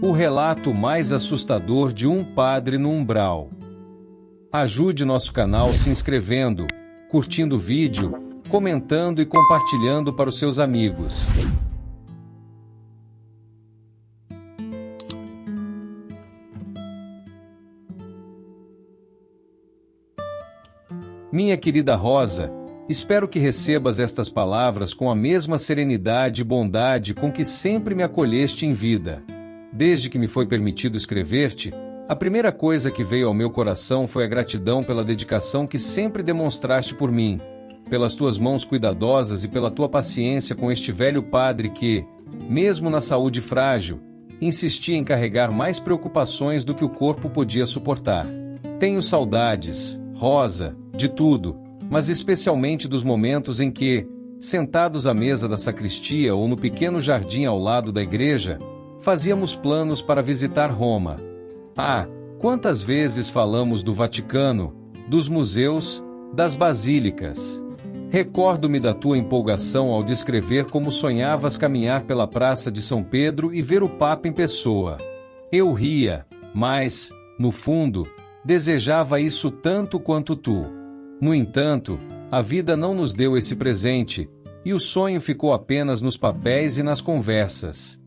O relato mais assustador de um padre no umbral. Ajude nosso canal se inscrevendo, curtindo o vídeo, comentando e compartilhando para os seus amigos. Minha querida Rosa, espero que recebas estas palavras com a mesma serenidade e bondade com que sempre me acolheste em vida. Desde que me foi permitido escrever-te, a primeira coisa que veio ao meu coração foi a gratidão pela dedicação que sempre demonstraste por mim, pelas tuas mãos cuidadosas e pela tua paciência com este velho padre que, mesmo na saúde frágil, insistia em carregar mais preocupações do que o corpo podia suportar. Tenho saudades, Rosa, de tudo, mas especialmente dos momentos em que, sentados à mesa da sacristia ou no pequeno jardim ao lado da igreja, fazíamos planos para visitar Roma. Ah, quantas vezes falamos do Vaticano, dos museus, das basílicas. Recordo-me da tua empolgação ao descrever como sonhavas caminhar pela Praça de São Pedro e ver o Papa em pessoa. Eu ria, mas, no fundo, desejava isso tanto quanto tu. No entanto, a vida não nos deu esse presente, e o sonho ficou apenas nos papéis e nas conversas.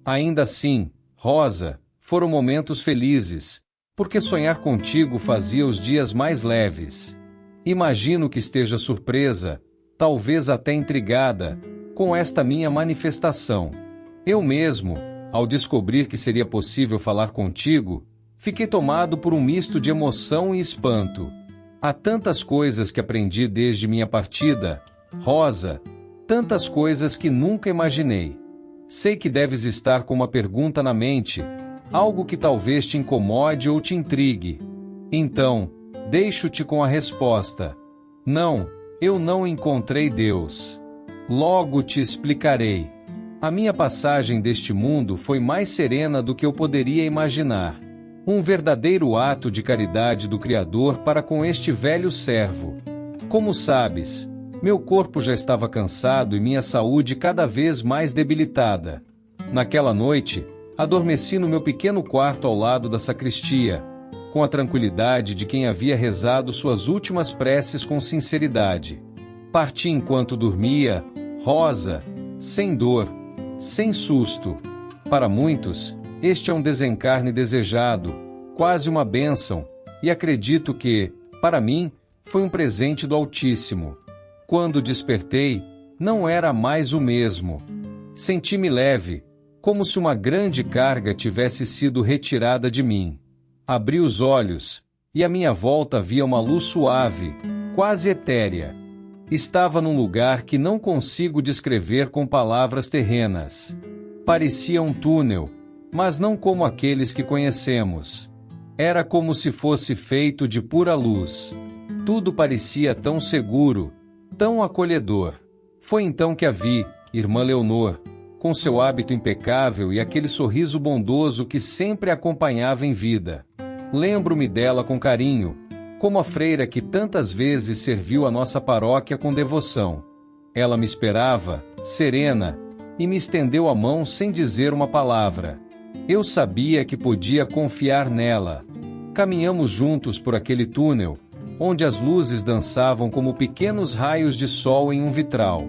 Ainda assim, Rosa, foram momentos felizes, porque sonhar contigo fazia os dias mais leves. Imagino que esteja surpresa, talvez até intrigada, com esta minha manifestação. Eu mesmo, ao descobrir que seria possível falar contigo, fiquei tomado por um misto de emoção e espanto. Há tantas coisas que aprendi desde minha partida, Rosa, tantas coisas que nunca imaginei. Sei que deves estar com uma pergunta na mente, algo que talvez te incomode ou te intrigue. Então, deixo-te com a resposta. Não, eu não encontrei Deus. Logo te explicarei. A minha passagem deste mundo foi mais serena do que eu poderia imaginar. Um verdadeiro ato de caridade do Criador para com este velho servo. Como sabes, meu corpo já estava cansado e minha saúde cada vez mais debilitada. Naquela noite, adormeci no meu pequeno quarto ao lado da sacristia, com a tranquilidade de quem havia rezado suas últimas preces com sinceridade. Parti enquanto dormia, Rosa, sem dor, sem susto. Para muitos, este é um desencarne desejado, quase uma bênção, e acredito que, para mim, foi um presente do Altíssimo. Quando despertei, não era mais o mesmo. Senti-me leve, como se uma grande carga tivesse sido retirada de mim. Abri os olhos, e à minha volta havia uma luz suave, quase etérea. Estava num lugar que não consigo descrever com palavras terrenas. Parecia um túnel, mas não como aqueles que conhecemos. Era como se fosse feito de pura luz. Tudo parecia tão seguro, tão acolhedor. Foi então que a vi, irmã Leonor, com seu hábito impecável e aquele sorriso bondoso que sempre a acompanhava em vida. Lembro-me dela com carinho, como a freira que tantas vezes serviu a nossa paróquia com devoção. Ela me esperava, serena, e me estendeu a mão sem dizer uma palavra. Eu sabia que podia confiar nela. Caminhamos juntos por aquele túnel, onde as luzes dançavam como pequenos raios de sol em um vitral.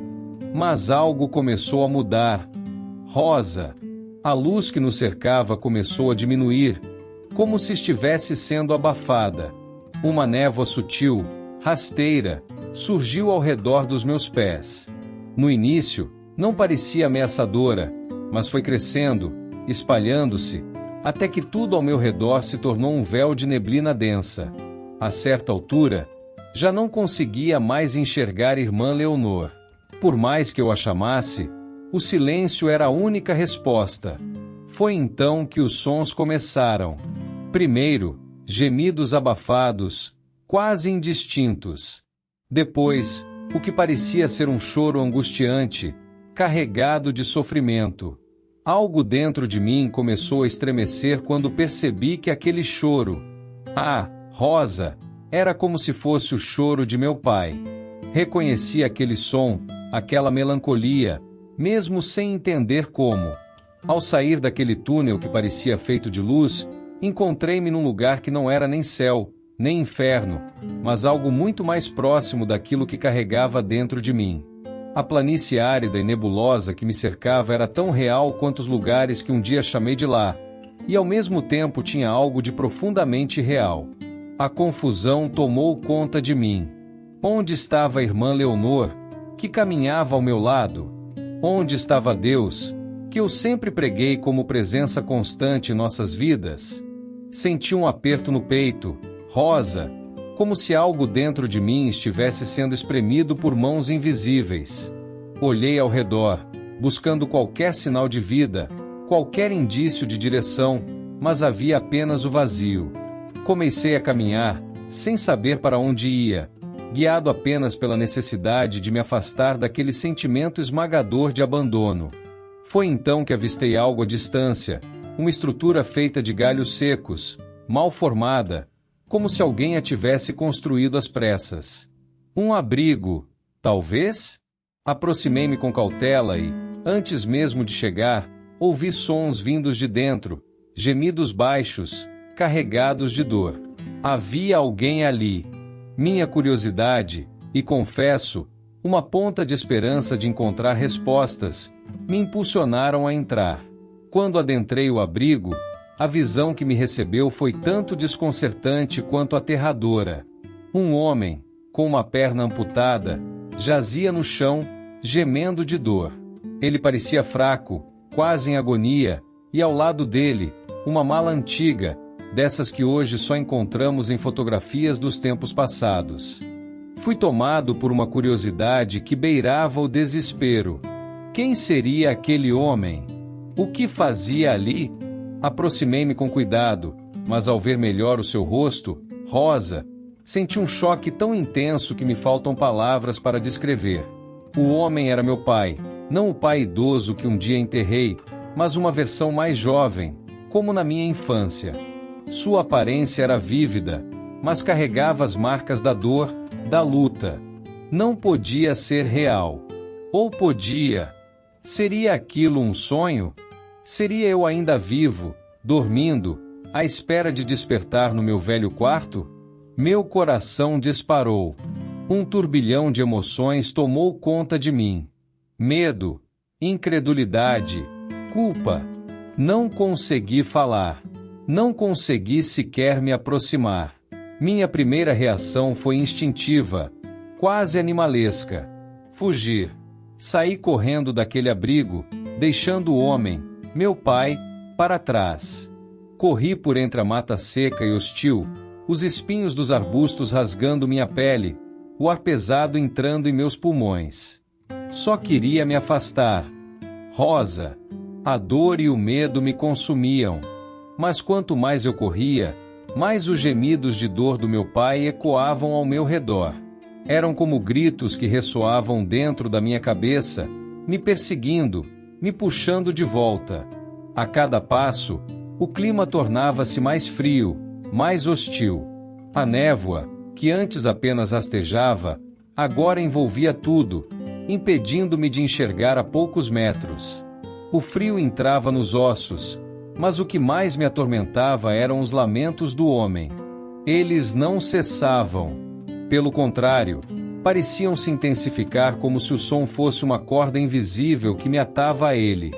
Mas algo começou a mudar. Rosa, a luz que nos cercava começou a diminuir, como se estivesse sendo abafada. Uma névoa sutil, rasteira, surgiu ao redor dos meus pés. No início, não parecia ameaçadora, mas foi crescendo, espalhando-se, até que tudo ao meu redor se tornou um véu de neblina densa. A certa altura, já não conseguia mais enxergar irmã Leonor. Por mais que eu a chamasse, o silêncio era a única resposta. Foi então que os sons começaram. Primeiro, gemidos abafados, quase indistintos. Depois, o que parecia ser um choro angustiante, carregado de sofrimento. Algo dentro de mim começou a estremecer quando percebi que aquele choro, Rosa, era como se fosse o choro de meu pai. Reconheci aquele som, aquela melancolia, mesmo sem entender como. Ao sair daquele túnel que parecia feito de luz, encontrei-me num lugar que não era nem céu, nem inferno, mas algo muito mais próximo daquilo que carregava dentro de mim. A planície árida e nebulosa que me cercava era tão real quanto os lugares que um dia chamei de lá, e ao mesmo tempo tinha algo de profundamente real. A confusão tomou conta de mim. Onde estava a irmã Leonor, que caminhava ao meu lado? Onde estava Deus, que eu sempre preguei como presença constante em nossas vidas? Senti um aperto no peito, Rosa, como se algo dentro de mim estivesse sendo espremido por mãos invisíveis. Olhei ao redor, buscando qualquer sinal de vida, qualquer indício de direção, mas havia apenas o vazio. Comecei a caminhar, sem saber para onde ia, guiado apenas pela necessidade de me afastar daquele sentimento esmagador de abandono. Foi então que avistei algo à distância, uma estrutura feita de galhos secos, mal formada, como se alguém a tivesse construído às pressas. Um abrigo, talvez? Aproximei-me com cautela e, antes mesmo de chegar, ouvi sons vindos de dentro, gemidos baixos, carregados de dor. Havia alguém ali. Minha curiosidade, e confesso, uma ponta de esperança de encontrar respostas, me impulsionaram a entrar. Quando adentrei o abrigo, a visão que me recebeu foi tanto desconcertante quanto aterradora. Um homem, com uma perna amputada, jazia no chão, gemendo de dor. Ele parecia fraco, quase em agonia, e ao lado dele, uma mala antiga, dessas que hoje só encontramos em fotografias dos tempos passados. Fui tomado por uma curiosidade que beirava o desespero. Quem seria aquele homem? O que fazia ali? Aproximei-me com cuidado, mas ao ver melhor o seu rosto, Rosa, senti um choque tão intenso que me faltam palavras para descrever. O homem era meu pai, não o pai idoso que um dia enterrei, mas uma versão mais jovem, como na minha infância. Sua aparência era vívida, mas carregava as marcas da dor, da luta. Não podia ser real. Ou podia? Seria aquilo um sonho? Seria eu ainda vivo, dormindo, à espera de despertar no meu velho quarto? Meu coração disparou. Um turbilhão de emoções tomou conta de mim. Medo, incredulidade, culpa. Não consegui falar. Não consegui sequer me aproximar. Minha primeira reação foi instintiva, quase animalesca. Fugir. Saí correndo daquele abrigo, deixando o homem, meu pai, para trás. Corri por entre a mata seca e hostil, os espinhos dos arbustos rasgando minha pele, o ar pesado entrando em meus pulmões. Só queria me afastar. Rosa, a dor e o medo me consumiam. Mas quanto mais eu corria, mais os gemidos de dor do meu pai ecoavam ao meu redor. Eram como gritos que ressoavam dentro da minha cabeça, me perseguindo, me puxando de volta. A cada passo, o clima tornava-se mais frio, mais hostil. A névoa, que antes apenas rastejava, agora envolvia tudo, impedindo-me de enxergar a poucos metros. O frio entrava nos ossos, mas o que mais me atormentava eram os lamentos do homem. Eles não cessavam. Pelo contrário, pareciam se intensificar como se o som fosse uma corda invisível que me atava a ele.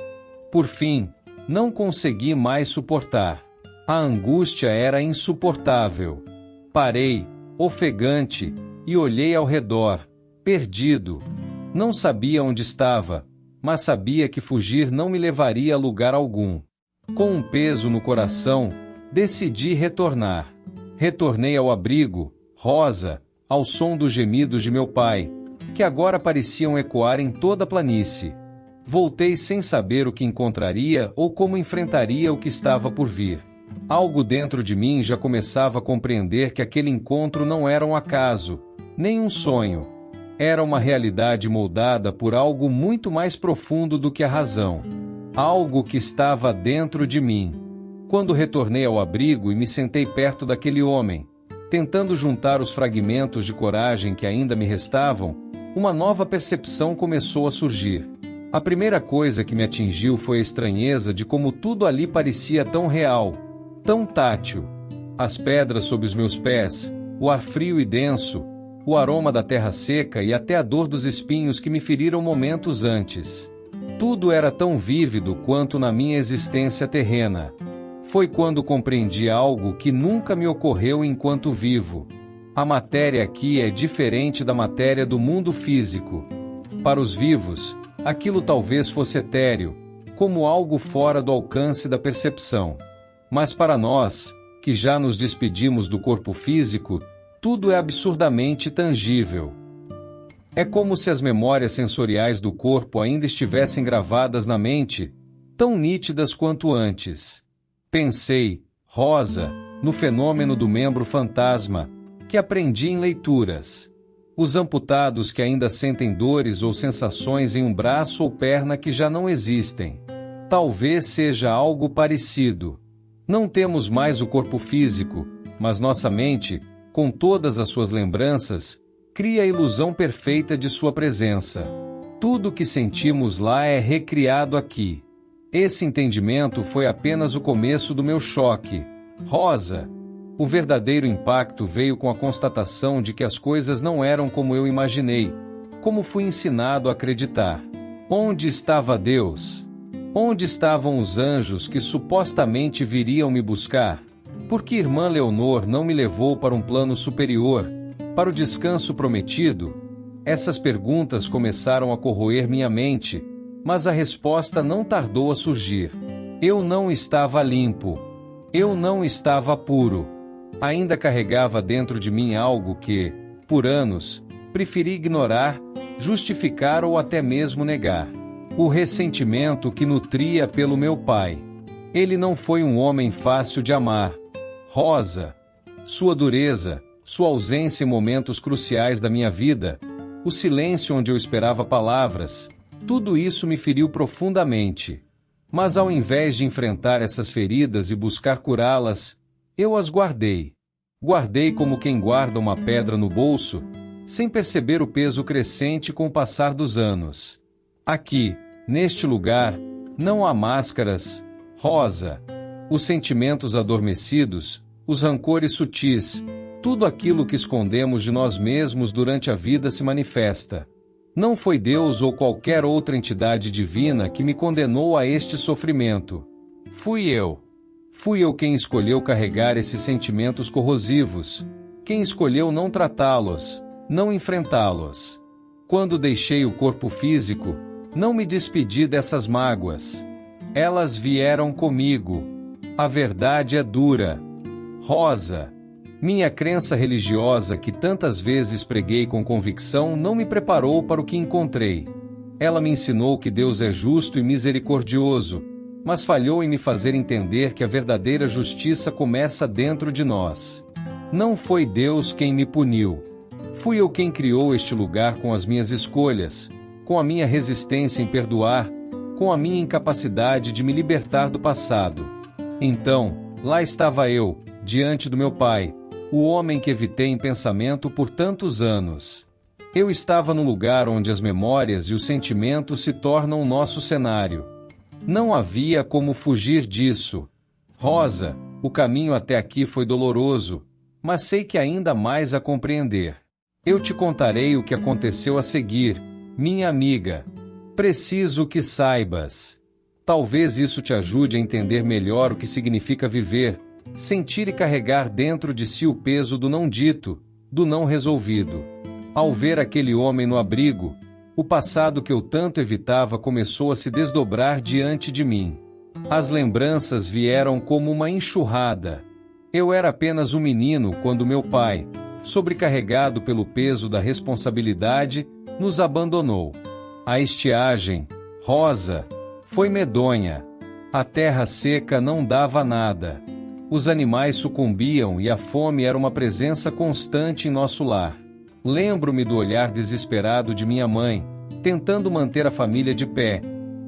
Por fim, não consegui mais suportar. A angústia era insuportável. Parei, ofegante, e olhei ao redor, perdido. Não sabia onde estava, mas sabia que fugir não me levaria a lugar algum. Com um peso no coração, decidi retornar. Retornei ao abrigo, Rosa, ao som dos gemidos de meu pai, que agora pareciam ecoar em toda a planície. Voltei sem saber o que encontraria ou como enfrentaria o que estava por vir. Algo dentro de mim já começava a compreender que aquele encontro não era um acaso, nem um sonho. Era uma realidade moldada por algo muito mais profundo do que a razão. Algo que estava dentro de mim. Quando retornei ao abrigo e me sentei perto daquele homem, tentando juntar os fragmentos de coragem que ainda me restavam, uma nova percepção começou a surgir. A primeira coisa que me atingiu foi a estranheza de como tudo ali parecia tão real, tão tátil. As pedras sob os meus pés, o ar frio e denso, o aroma da terra seca e até a dor dos espinhos que me feriram momentos antes. Tudo era tão vívido quanto na minha existência terrena. Foi quando compreendi algo que nunca me ocorreu enquanto vivo. A matéria aqui é diferente da matéria do mundo físico. Para os vivos, aquilo talvez fosse etéreo, como algo fora do alcance da percepção. Mas para nós, que já nos despedimos do corpo físico, tudo é absurdamente tangível. É como se as memórias sensoriais do corpo ainda estivessem gravadas na mente, tão nítidas quanto antes. Pensei, Rosa, no fenômeno do membro fantasma, que aprendi em leituras. Os amputados que ainda sentem dores ou sensações em um braço ou perna que já não existem. Talvez seja algo parecido. Não temos mais o corpo físico, mas nossa mente, com todas as suas lembranças, cria a ilusão perfeita de sua presença. Tudo o que sentimos lá é recriado aqui. Esse entendimento foi apenas o começo do meu choque. Rosa! O verdadeiro impacto veio com a constatação de que as coisas não eram como eu imaginei, como fui ensinado a acreditar. Onde estava Deus? Onde estavam os anjos que supostamente viriam me buscar? Por que irmã Leonor não me levou para um plano superior, para o descanso prometido? Essas perguntas começaram a corroer minha mente, mas a resposta não tardou a surgir. Eu não estava limpo. Eu não estava puro. Ainda carregava dentro de mim algo que, por anos, preferi ignorar, justificar ou até mesmo negar. O ressentimento que nutria pelo meu pai. Ele não foi um homem fácil de amar. Rosa, sua dureza, sua ausência em momentos cruciais da minha vida, o silêncio onde eu esperava palavras, tudo isso me feriu profundamente. Mas ao invés de enfrentar essas feridas e buscar curá-las, eu as guardei. Guardei como quem guarda uma pedra no bolso, sem perceber o peso crescente com o passar dos anos. Aqui, neste lugar, não há máscaras, Rosa. Os sentimentos adormecidos, os rancores sutis, tudo aquilo que escondemos de nós mesmos durante a vida se manifesta. Não foi Deus ou qualquer outra entidade divina que me condenou a este sofrimento. Fui eu. Fui eu quem escolheu carregar esses sentimentos corrosivos, quem escolheu não tratá-los, não enfrentá-los. Quando deixei o corpo físico, não me despedi dessas mágoas. Elas vieram comigo. A verdade é dura. Rosa, minha crença religiosa que tantas vezes preguei com convicção não me preparou para o que encontrei. Ela me ensinou que Deus é justo e misericordioso, mas falhou em me fazer entender que a verdadeira justiça começa dentro de nós. Não foi Deus quem me puniu. Fui eu quem criou este lugar com as minhas escolhas, com a minha resistência em perdoar, com a minha incapacidade de me libertar do passado. Então, lá estava eu, diante do meu pai, o homem que evitei em pensamento por tantos anos. Eu estava no lugar onde as memórias e os sentimentos se tornam o nosso cenário. Não havia como fugir disso. Rosa, o caminho até aqui foi doloroso, mas sei que ainda mais a compreender. Eu te contarei o que aconteceu a seguir, minha amiga. Preciso que saibas. Talvez isso te ajude a entender melhor o que significa viver, sentir e carregar dentro de si o peso do não dito, do não resolvido. Ao ver aquele homem no abrigo, o passado que eu tanto evitava começou a se desdobrar diante de mim. As lembranças vieram como uma enxurrada. Eu era apenas um menino quando meu pai, sobrecarregado pelo peso da responsabilidade, nos abandonou. A estiagem, Rosa, foi medonha. A terra seca não dava nada. Os animais sucumbiam e a fome era uma presença constante em nosso lar. Lembro-me do olhar desesperado de minha mãe, tentando manter a família de pé,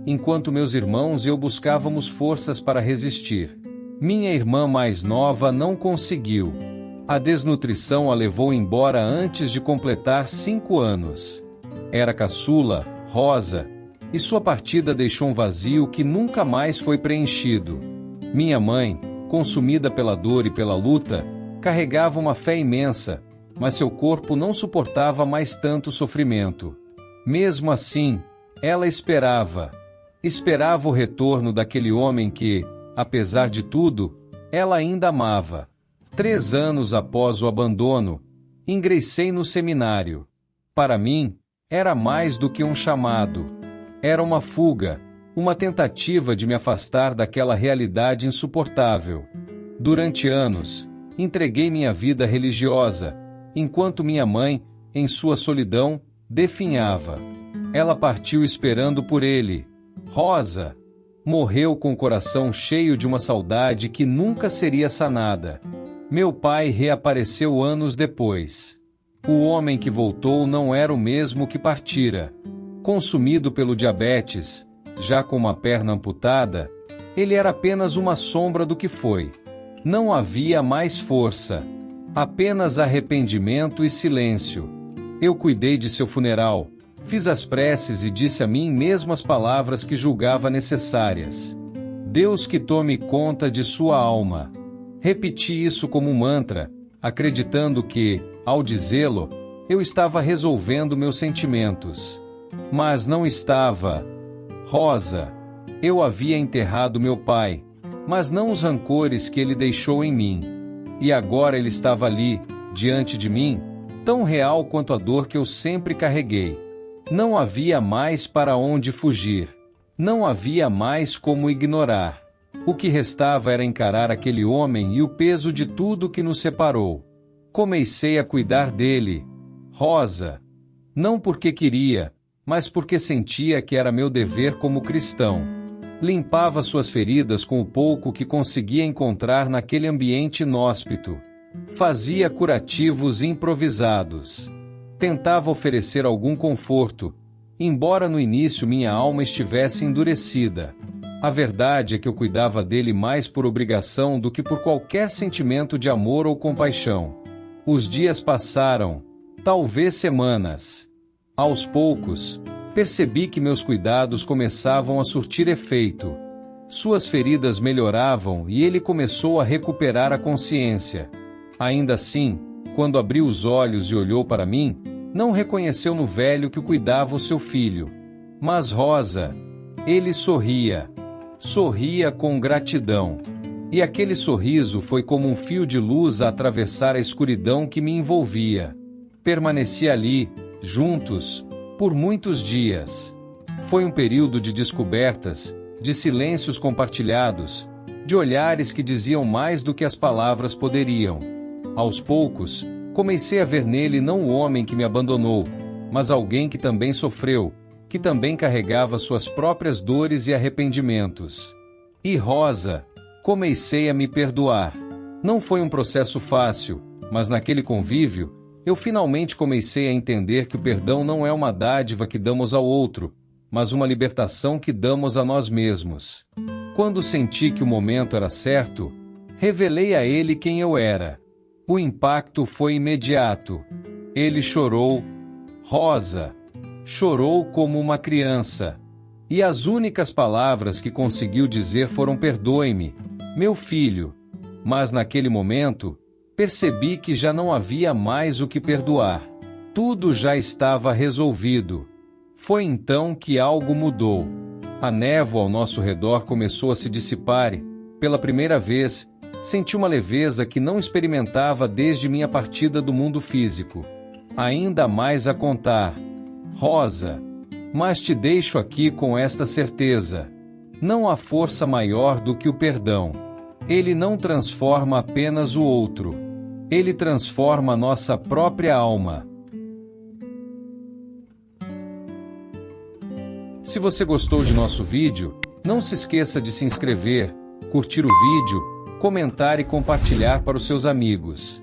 enquanto meus irmãos e eu buscávamos forças para resistir. Minha irmã mais nova não conseguiu. A desnutrição a levou embora antes de completar 5 anos. Era caçula, Rosa, e sua partida deixou um vazio que nunca mais foi preenchido. Minha mãe, consumida pela dor e pela luta, carregava uma fé imensa, mas seu corpo não suportava mais tanto sofrimento. Mesmo assim, ela esperava o retorno daquele homem que, apesar de tudo, ela ainda amava. 3 anos após o abandono, ingressei no seminário. Para mim, era mais do que um chamado. Era uma fuga, uma tentativa de me afastar daquela realidade insuportável. Durante anos, entreguei minha vida religiosa, enquanto minha mãe, em sua solidão, definhava. Ela partiu esperando por ele. Rosa morreu com o coração cheio de uma saudade que nunca seria sanada. Meu pai reapareceu anos depois. O homem que voltou não era o mesmo que partira. Consumido pelo diabetes, já com uma perna amputada, ele era apenas uma sombra do que foi. Não havia mais força, apenas arrependimento e silêncio. Eu cuidei de seu funeral, fiz as preces e disse a mim mesmo as palavras que julgava necessárias. Deus que tome conta de sua alma. Repeti isso como um mantra, acreditando que, ao dizê-lo, eu estava resolvendo meus sentimentos. Mas não estava. Rosa, eu havia enterrado meu pai, mas não os rancores que ele deixou em mim. E agora ele estava ali, diante de mim, tão real quanto a dor que eu sempre carreguei. Não havia mais para onde fugir. Não havia mais como ignorar. O que restava era encarar aquele homem e o peso de tudo que nos separou. Comecei a cuidar dele, Rosa, não porque queria, mas porque sentia que era meu dever como cristão. Limpava suas feridas com o pouco que conseguia encontrar naquele ambiente inóspito. Fazia curativos improvisados. Tentava oferecer algum conforto, embora no início minha alma estivesse endurecida. A verdade é que eu cuidava dele mais por obrigação do que por qualquer sentimento de amor ou compaixão. Os dias passaram, talvez semanas. Aos poucos, percebi que meus cuidados começavam a surtir efeito. Suas feridas melhoravam e ele começou a recuperar a consciência. Ainda assim, quando abriu os olhos e olhou para mim, não reconheceu no velho que cuidava o seu filho. Mas Rosa, ele sorria. Sorria com gratidão. E aquele sorriso foi como um fio de luz a atravessar a escuridão que me envolvia. Permaneci ali, juntos, por muitos dias. Foi um período de descobertas, de silêncios compartilhados, de olhares que diziam mais do que as palavras poderiam. Aos poucos, comecei a ver nele não o homem que me abandonou, mas alguém que também sofreu, que também carregava suas próprias dores e arrependimentos. E Rosa, comecei a me perdoar. Não foi um processo fácil, mas naquele convívio, eu finalmente comecei a entender que o perdão não é uma dádiva que damos ao outro, mas uma libertação que damos a nós mesmos. Quando senti que o momento era certo, revelei a ele quem eu era. O impacto foi imediato. Ele chorou. Rosa chorou como uma criança. E as únicas palavras que conseguiu dizer foram: perdoe-me, meu filho. Mas naquele momento, percebi que já não havia mais o que perdoar. Tudo já estava resolvido. Foi então que algo mudou. A névoa ao nosso redor começou a se dissipar e, pela primeira vez, senti uma leveza que não experimentava desde minha partida do mundo físico. Ainda mais a contar. Rosa, mas te deixo aqui com esta certeza. Não há força maior do que o perdão. Ele não transforma apenas o outro. Ele transforma a nossa própria alma. Se você gostou de nosso vídeo, não se esqueça de se inscrever, curtir o vídeo, comentar e compartilhar para os seus amigos.